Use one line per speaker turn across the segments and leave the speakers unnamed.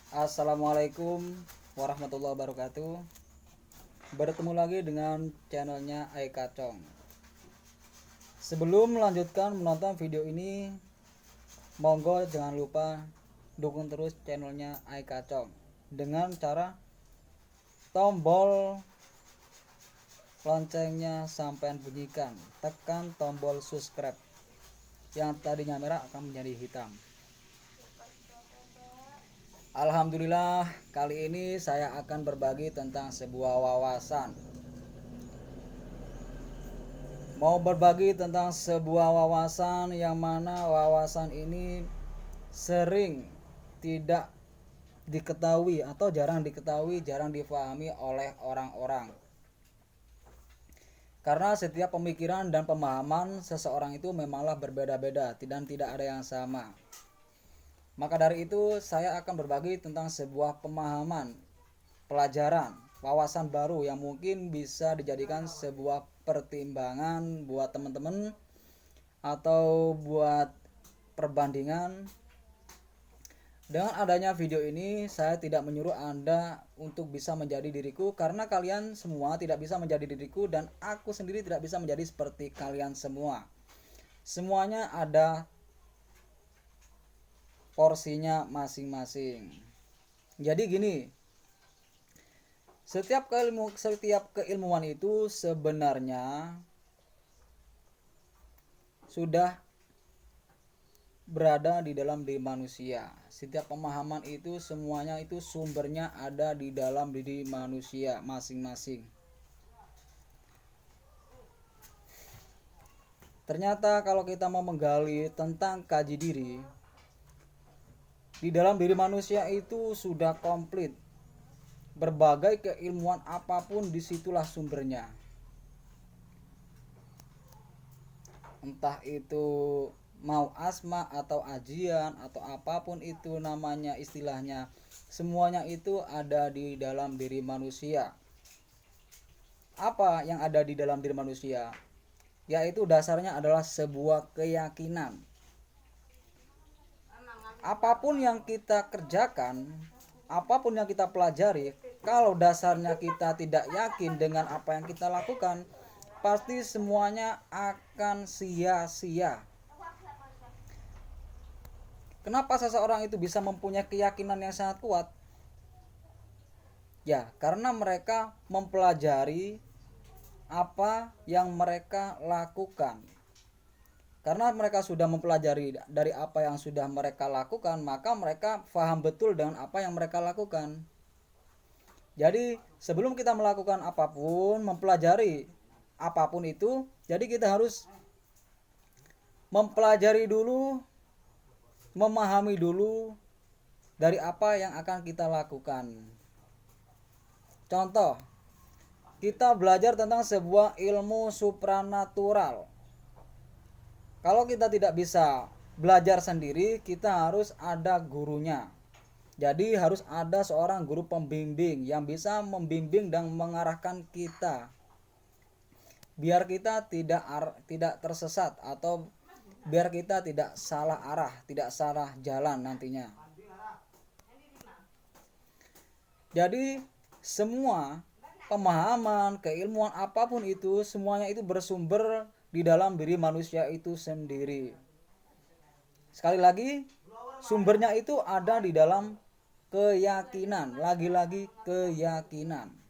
Assalamualaikum warahmatullahi wabarakatuh. Bertemu lagi dengan channelnya Aikacong. Sebelum melanjutkan menonton video ini, monggo jangan lupa dukung terus channelnya Aikacong dengan cara tombol loncengnya sampai bunyikan, tekan tombol subscribe yang tadinya merah akan menjadi hitam. Alhamdulillah, kali ini saya akan berbagi tentang sebuah wawasan. Mau berbagi tentang sebuah wawasan yang mana wawasan ini sering tidak diketahui atau jarang diketahui, jarang difahami oleh orang-orang. Karena setiap pemikiran dan pemahaman seseorang itu memanglah berbeda-beda dan tidak ada yang sama. Maka dari itu saya akan berbagi tentang sebuah pemahaman, pelajaran, wawasan baru yang mungkin bisa dijadikan sebuah pertimbangan buat teman-teman atau buat perbandingan. Dengan adanya video ini, saya tidak menyuruh Anda untuk bisa menjadi diriku, karena kalian semua tidak bisa menjadi diriku dan aku sendiri tidak bisa menjadi seperti kalian semua. Semuanya ada porsinya masing-masing. Jadi gini, setiap keilmuan itu sebenarnya sudah berada di dalam diri manusia. Setiap pemahaman itu semuanya itu sumbernya ada di dalam diri manusia masing-masing. Ternyata kalau kita mau menggali tentang kaji diri, di dalam diri manusia itu sudah komplit. Berbagai keilmuan apapun disitulah sumbernya. Entah itu mau asma atau ajian atau apapun itu namanya istilahnya, semuanya itu ada di dalam diri manusia. Apa yang ada di dalam diri manusia? Yaitu dasarnya adalah sebuah keyakinan. Apapun yang kita kerjakan, apapun yang kita pelajari, kalau dasarnya kita tidak yakin dengan apa yang kita lakukan, pasti semuanya akan sia-sia. Kenapa seseorang itu bisa mempunyai keyakinan yang sangat kuat? Ya, karena mereka mempelajari apa yang mereka lakukan. Karena mereka sudah mempelajari dari apa yang sudah mereka lakukan, maka mereka paham betul dengan apa yang mereka lakukan. Jadi sebelum kita melakukan apapun, mempelajari apapun itu, jadi kita harus mempelajari dulu, memahami dulu dari apa yang akan kita lakukan. Contoh, kita belajar tentang sebuah ilmu supranatural. Kalau kita tidak bisa belajar sendiri, kita harus ada gurunya. Jadi harus ada seorang guru pembimbing yang bisa membimbing dan mengarahkan kita, biar kita tidak tersesat atau biar kita tidak salah arah, tidak salah jalan nantinya. Jadi semua pemahaman, keilmuan apapun itu, semuanya itu bersumber di dalam diri manusia itu sendiri. Sekali lagi, sumbernya itu ada di dalam keyakinan. Lagi-lagi keyakinan.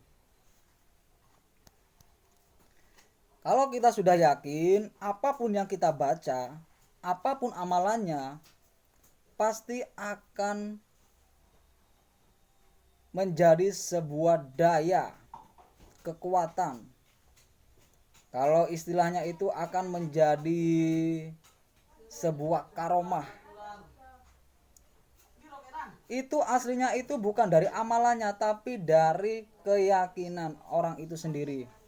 Kalau kita sudah yakin, apapun yang kita baca, apapun amalannya, pasti akan menjadi sebuah daya, kekuatan. Kalau istilahnya itu akan menjadi sebuah karomah. Itu aslinya itu bukan dari amalannya, tapi dari keyakinan orang itu sendiri.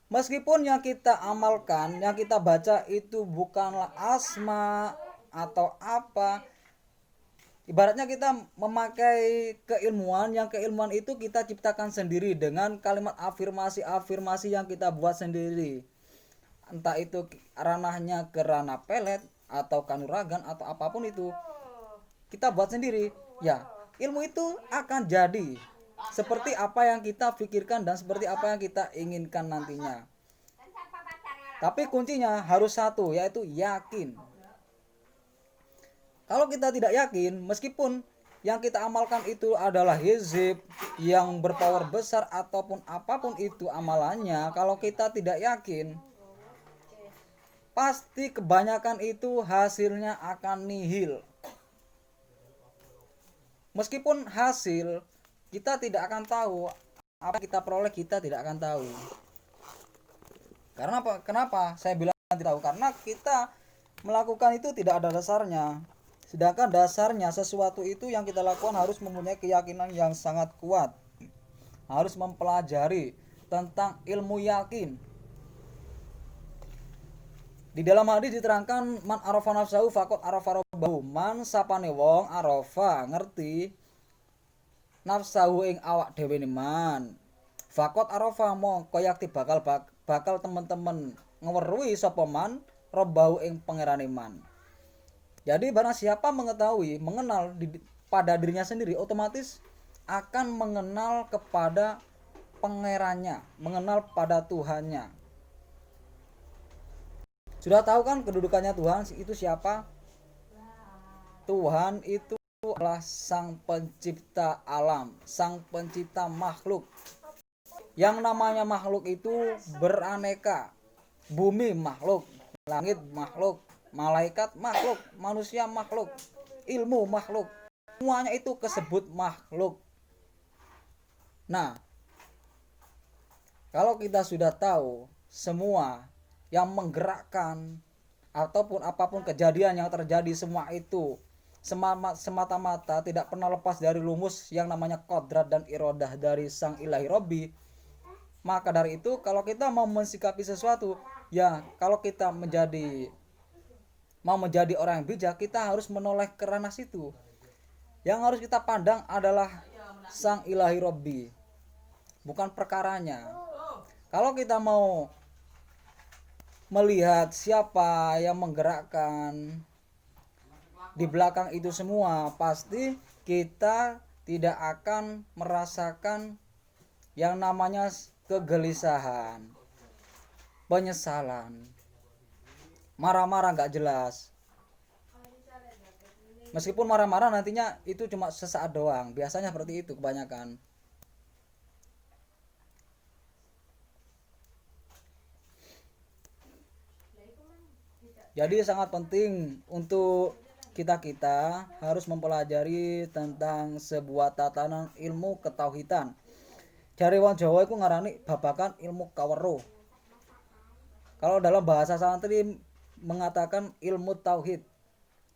Meskipun yang kita amalkan, yang kita baca itu bukanlah asma atau apa, ibaratnya kita memakai keilmuan, yang keilmuan itu kita ciptakan sendiri dengan kalimat afirmasi-afirmasi yang kita buat sendiri. entah itu ranahnya ke ranah pelet atau kanuragan atau apapun itu, kita buat sendiri, ya ilmu itu akan jadi seperti apa yang kita pikirkan dan seperti apa yang kita inginkan nantinya. Tapi kuncinya harus satu, yaitu yakin. Kalau kita tidak yakin, meskipun yang kita amalkan itu adalah hizib yang berpower besar ataupun apapun itu amalannya, kalau kita tidak yakin, pasti kebanyakan itu hasilnya akan nihil. Meskipun hasil kita tidak akan tahu, apa kita peroleh kita tidak akan tahu. Karena apa? Kenapa saya bilang tidak tahu? Karena kita melakukan itu tidak ada dasarnya. Sedangkan dasarnya sesuatu itu yang kita lakukan harus mempunyai keyakinan yang sangat kuat. Harus mempelajari tentang ilmu yakin. Di dalam hadis diterangkan man arafa nafsahu faqad arafa rabbahu. Man sapane wong arafa ngerti nafsahu ing awak dhewe man. Faqad arafa mongko yakti bakal teman-teman ngeweruhi sapa man rabbahu ing pangerane man. Jadi barang siapa mengetahui, mengenal pada dirinya sendiri, otomatis akan mengenal kepada pangerannya, mengenal pada Tuhannya. Sudah tahu kan kedudukannya Tuhan itu siapa? Tuhan itu adalah sang pencipta alam, sang pencipta makhluk. Yang namanya makhluk itu beraneka. Bumi makhluk, langit makhluk, malaikat makhluk, manusia makhluk, ilmu makhluk. Semuanya itu kesebut makhluk. Nah, kalau kita sudah tahu semua yang menggerakkan ataupun apapun kejadian yang terjadi, semua itu semata-mata tidak pernah lepas dari rumus yang namanya kodrat dan irodah dari sang ilahi Robbi. Maka dari itu kalau kita mau mensikapi sesuatu, ya kalau kita mau menjadi orang yang bijak, kita harus menoleh ke ranah situ. Yang harus kita pandang adalah sang ilahi Robbi, bukan perkaranya. Kalau kita mau melihat siapa yang menggerakkan di belakang itu semua, pasti kita tidak akan merasakan yang namanya kegelisahan, penyesalan, marah-marah gak jelas. Meskipun marah-marah nantinya itu cuma sesaat doang, biasanya seperti itu kebanyakan. Jadi sangat penting untuk kita harus mempelajari tentang sebuah tatanan ilmu ketauhidan. Dari wong Jawa itu ngarani babakan ilmu kaweruh. Kalau dalam bahasa santri mengatakan ilmu tauhid,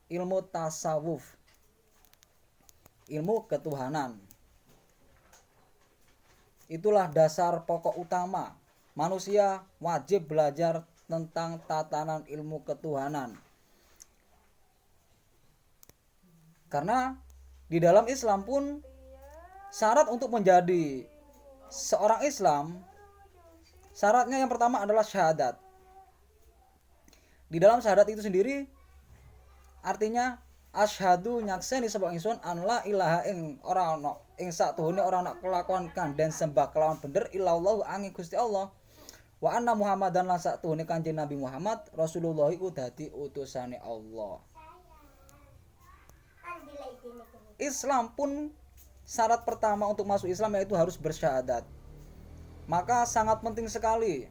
ilmu tasawuf, ilmu ketuhanan. Itulah dasar pokok utama. Manusia wajib belajar tentang tatanan ilmu ketuhanan. Karena di dalam Islam pun syarat untuk menjadi seorang Islam, syaratnya yang pertama adalah syahadat. Di dalam syahadat itu sendiri artinya asyhadu nyakseni sapa ingsun an la ilaha ing ora ana ing satuhune ora ana kelakuan kandhen sembah kelawan bener illallah angin Gusti Allah. Wa anna Muhammadan lan satuhune Kanjeng Nabi Muhammad Rasulullah iku dadi utusane Allah. Islam pun syarat pertama untuk masuk Islam yaitu harus bersyahadat. Maka sangat penting sekali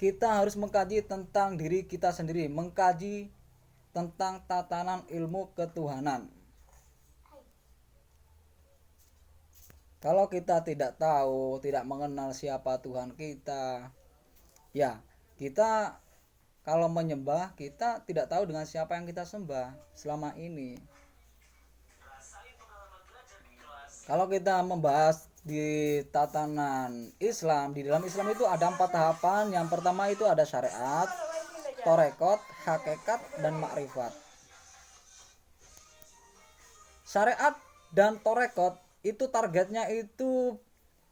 kita harus mengkaji tentang diri kita sendiri, mengkaji tentang tatanan ilmu ketuhanan. Kalau kita tidak tahu, tidak mengenal siapa Tuhan kita, ya kita kalau menyembah kita tidak tahu dengan siapa yang kita sembah selama ini. Kalau kita membahas di tatanan Islam, di dalam Islam itu ada 4 tahapan. Yang pertama itu ada syariat, torekot, hakikat, dan makrifat. Syariat dan torekot itu targetnya itu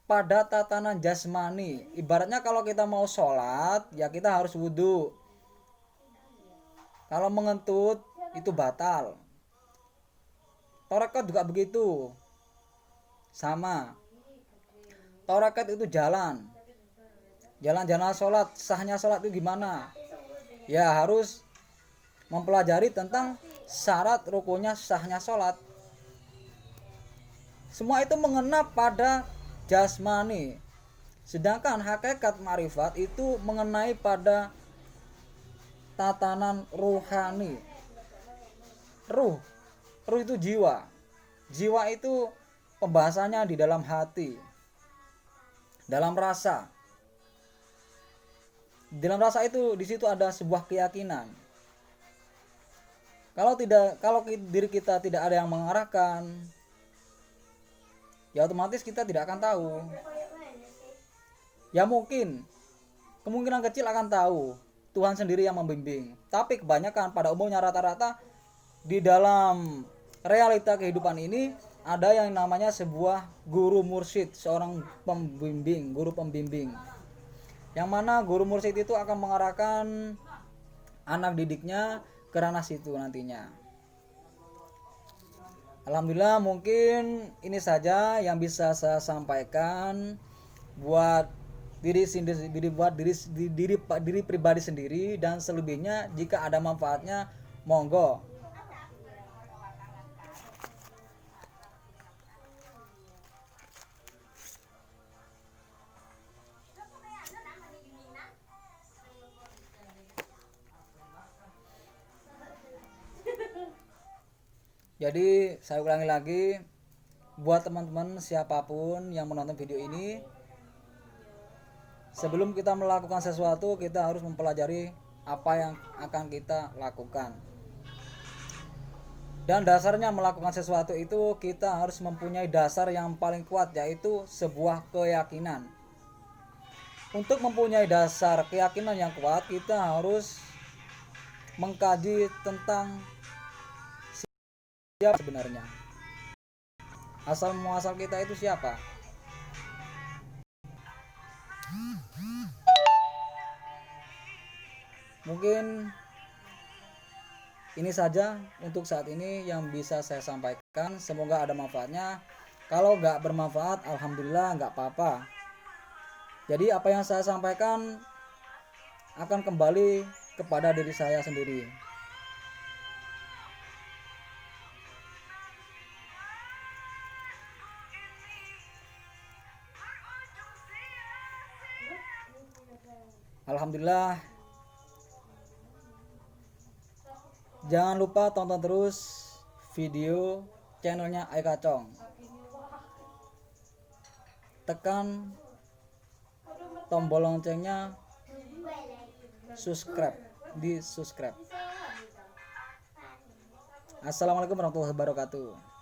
pada tatanan jasmani. Ibaratnya kalau kita mau sholat ya kita harus wudhu. Kalau mengentut itu batal. Torekat juga begitu, sama. Torekat itu jalan sholat. Sahnya sholat itu gimana? Ya harus mempelajari tentang syarat rukunnya sahnya sholat. Semua itu mengena pada jasmani. Sedangkan hakikat ma'rifat itu mengenai pada tatanan ruhani. Ruh itu jiwa. Jiwa itu pembahasannya di dalam hati, dalam rasa. Dalam rasa itu di situ ada sebuah keyakinan. Kalau diri kita tidak ada yang mengarahkan, ya otomatis kita tidak akan tahu. Ya kemungkinan kecil akan tahu, Tuhan sendiri yang membimbing. Tapi kebanyakan pada umumnya rata-rata di dalam realita kehidupan ini ada yang namanya sebuah guru mursyid, seorang pembimbing, guru pembimbing. Yang mana guru mursyid itu akan mengarahkan anak didiknya ke ranah situ nantinya. Alhamdulillah, mungkin ini saja yang bisa saya sampaikan buat diri pribadi sendiri, dan selebihnya jika ada manfaatnya monggo. Jadi saya ulangi lagi, buat teman-teman siapapun yang menonton video ini, sebelum kita melakukan sesuatu kita harus mempelajari apa yang akan kita lakukan. Dan dasarnya melakukan sesuatu itu kita harus mempunyai dasar yang paling kuat, yaitu sebuah keyakinan. Untuk mempunyai dasar keyakinan yang kuat, kita harus mengkaji tentang siapa sebenarnya, asal muasal kita itu siapa. Mungkin ini saja untuk saat ini yang bisa saya sampaikan. Semoga ada manfaatnya. Kalau nggak bermanfaat, alhamdulillah, nggak apa-apa. Jadi apa yang saya sampaikan akan kembali kepada diri saya sendiri. Alhamdulillah. Jangan lupa tonton terus video channelnya Aika Cong. Tekan tombol loncengnya, subscribe. Assalamualaikum warahmatullahi wabarakatuh.